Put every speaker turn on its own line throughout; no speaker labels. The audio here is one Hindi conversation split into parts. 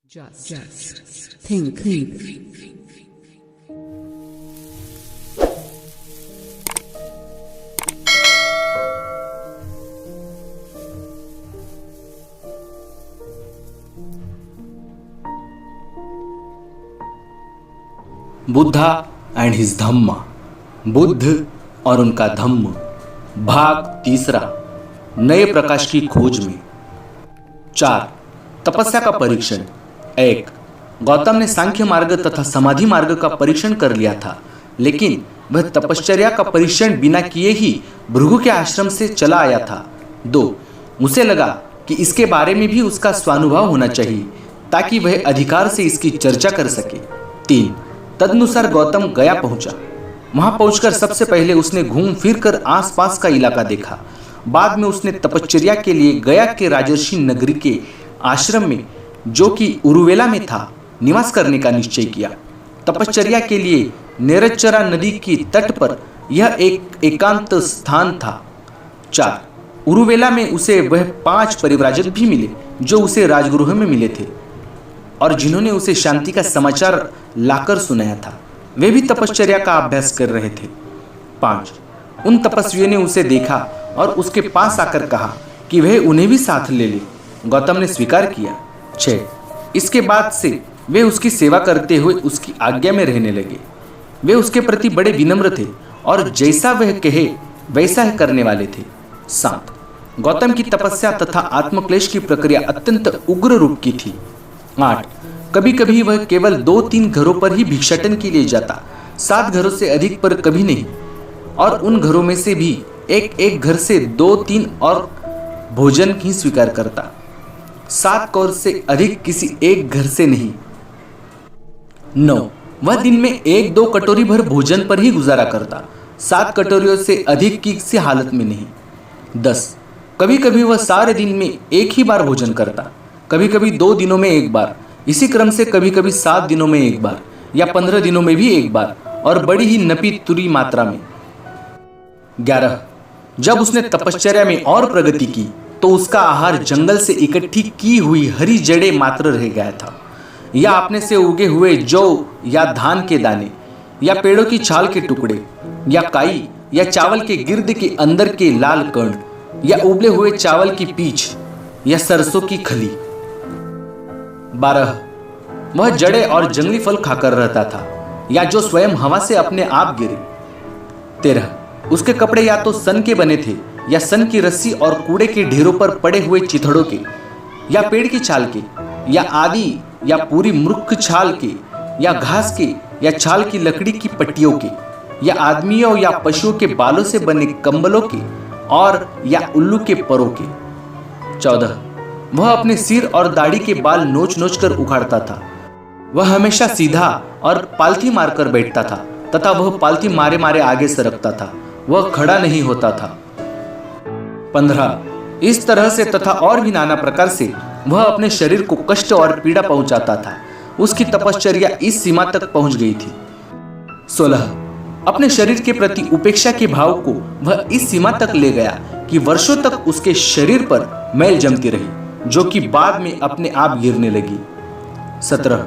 Just think.
Buddha and his Dhamma, Buddha और उनका धम्म, भाग तीसरा, नए प्रकाश की खोज में। 4. तपस्या का परीक्षण। 1. गौतम ने सांख्य मार्ग तथा समाधि मार्ग का परीक्षण कर लिया था, लेकिन वह तपश्चर्या का परीक्षण बिना किए ही भृगु के आश्रम से चला आया था। 2. उसे लगा कि इसके बारे में भी उसका स्वानुभव होना चाहिए ताकि वह अधिकार से इसकी चर्चा कर सके। 3. तदनुसार गौतम गया पहुंचा। वहां पहुंचकर सबसे पहले उसने घूम फिर कर आसपास का इलाका देखा। बाद में उसने तपश्चर्या के लिए गया के राजर्षि नगरी के आश्रम में, जो कि उरुवेला में था, निवास करने का निश्चय किया। तपश्चर्या के लिए नेरचरा नदी की तट पर यह एक एकांत स्थान था। 4. उरुवेला में उसे वह 5 परिव्राजक भी मिले जो उसे राजगृह में मिले थे और जिन्होंने उसे शांति का समाचार लाकर सुनाया था। वे भी तपश्चर्या का अभ्यास कर रहे थे। 5. उन तपस्वियों ने उसे देखा और उसके पास आकर कहा कि वह उन्हें भी साथ ले ले। गौतम ने स्वीकार किया। 6. इसके बाद से वे उसकी सेवा करते हुए उसकी आज्ञा में रहने लगे। वे उसके प्रति बड़े विनम्र थे और जैसा वह कहे वैसा ही करने वाले थे। 7. गौतम की तपस्या तथा आत्मक्लेश की प्रक्रिया अत्यंत उग्र रूप की थी। 8. कभी कभी वह केवल 2-3 घरों पर ही भिक्षाटन के लिए जाता, 7 घरों से अधिक पर कभी नहीं, और उन घरों में से भी एक घर से 2-3 और भोजन ही स्वीकार करता, 7 कौर से अधिक किसी एक घर से नहीं। 9. वह दिन में 1-2 कटोरी भर भोजन पर ही गुजारा करता, 7 कटोरियों से अधिक की किसी हालत में नहीं। 10. कभी कभी वह सारे दिन में एक ही बार भोजन करता, कभी कभी 2 दिनों में एक बार, इसी क्रम से कभी कभी 7 दिनों में एक बार या 15 दिनों में भी एक बार, और बड़ी ही नपी तुरी मात्रा में। 11. जब उसने तपश्चर्या में और प्रगति की तो उसका आहार जंगल से इकट्ठी की हुई हरी जड़ें मात्र रह गया था, या अपने से उगे हुए जौ या धान के दाने, या पेड़ों की छाल के टुकड़े, या काई, या चावल के गिर्द के अंदर के लाल कण, या उबले हुए चावल की पीछ, या सरसों की खली। 12. वह जड़े और जंगली फल खाकर रहता था, या जो स्वयं हवा से अपने आप गिरे। 13. उसके कपड़े या तो सन के बने थे, या सन की रस्सी और कूड़े के ढेरों पर पड़े हुए चिथड़ों के, या पेड़ की छाल के, या आदि, या पूरी मृख छाल के, या घास के, या छाल की लकड़ी की पट्टियों के, या आदमियों या पशुओं के बालों से बने कंबलों के, और या उल्लू के परों के। 14. वह अपने सिर और दाढ़ी के बाल नोच नोच कर उखाड़ता था। वह हमेशा सीधा और पालथी मारकर बैठता था तथा वह पालथी मारे मारे आगे सरकता था, वह खड़ा नहीं होता था। 15. इस तरह से तथा और भी नाना प्रकार से वह अपने शरीर को कष्ट और पीड़ा पहुंचाता था। उसकी तपश्चर्या इस सीमा तक पहुंच गई थी। 16. अपने शरीर के प्रति उपेक्षा के भाव को वह इस सीमा तक ले गया कि वर्षों तक उसके शरीर पर मैल जमती रही, जो कि बाद में अपने आप गिरने लगी। 17.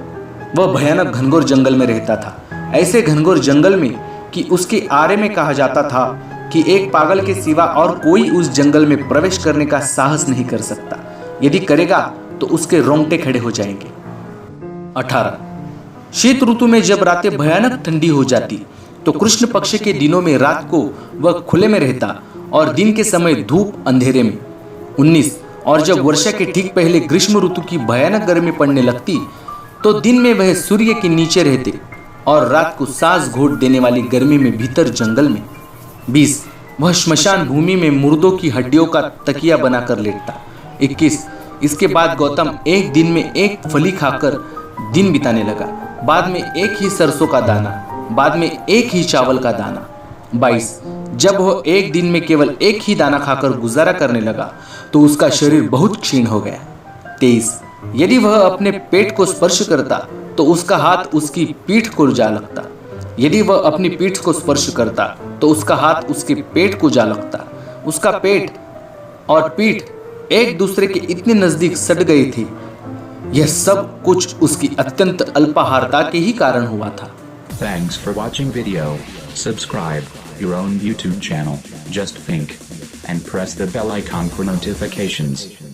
वह भयानक घनघोर जंगल में रहता था, ऐसे घनघोर जंगल में कि उसके आरे में कहा जाता था कि एक पागल के सिवा और कोई उस जंगल में प्रवेश करने का साहस नहीं कर सकता, यदि करेगा तो उसके रोंगटे खड़े हो जाएंगे। 18. शीत ऋतु में जब रातें भयानक ठंडी हो जाती तो कृष्ण पक्ष के दिनों में रात को वह खुले में रहता और दिन के समय धूप अंधेरे में। 19. और जब वर्षा के ठीक पहले ग्रीष्म ऋतु की भयानक गर्मी पड़ने लगती तो दिन में वह सूर्य के नीचे रहते और रात को सांस घोट देने वाली गर्मी में भीतर जंगल में। 20. वह श्मशान भूमि में मुर्दों की हड्डियों का तकिया बनाकर लेटता। 21. इसके बाद गौतम एक दिन में एक फली खाकर दिन बिताने लगा, बाद में एक ही सरसों का दाना, बाद में एक ही चावल का दाना। 22. जब वह एक दिन में केवल एक ही दाना खाकर गुजारा करने लगा तो उसका शरीर बहुत क्षीण हो गया। 23. यदि वह अपने पेट को स्पर्श करता तो उसका हाथ उसकी पीठ को जा लगता, यदि वह अपनी पीठ को स्पर्श करता तो उसका हाथ उसके पेट को जा लगता। उसका पेट और पीठ एक दूसरे के इतने नजदीक सट गए थे यह सब कुछ उसकी अत्यंत अल्पाहारता के ही कारण हुआ था।
Thanks for watching video. Subscribe your own YouTube channel, Just Think, and press the bell icon for notifications.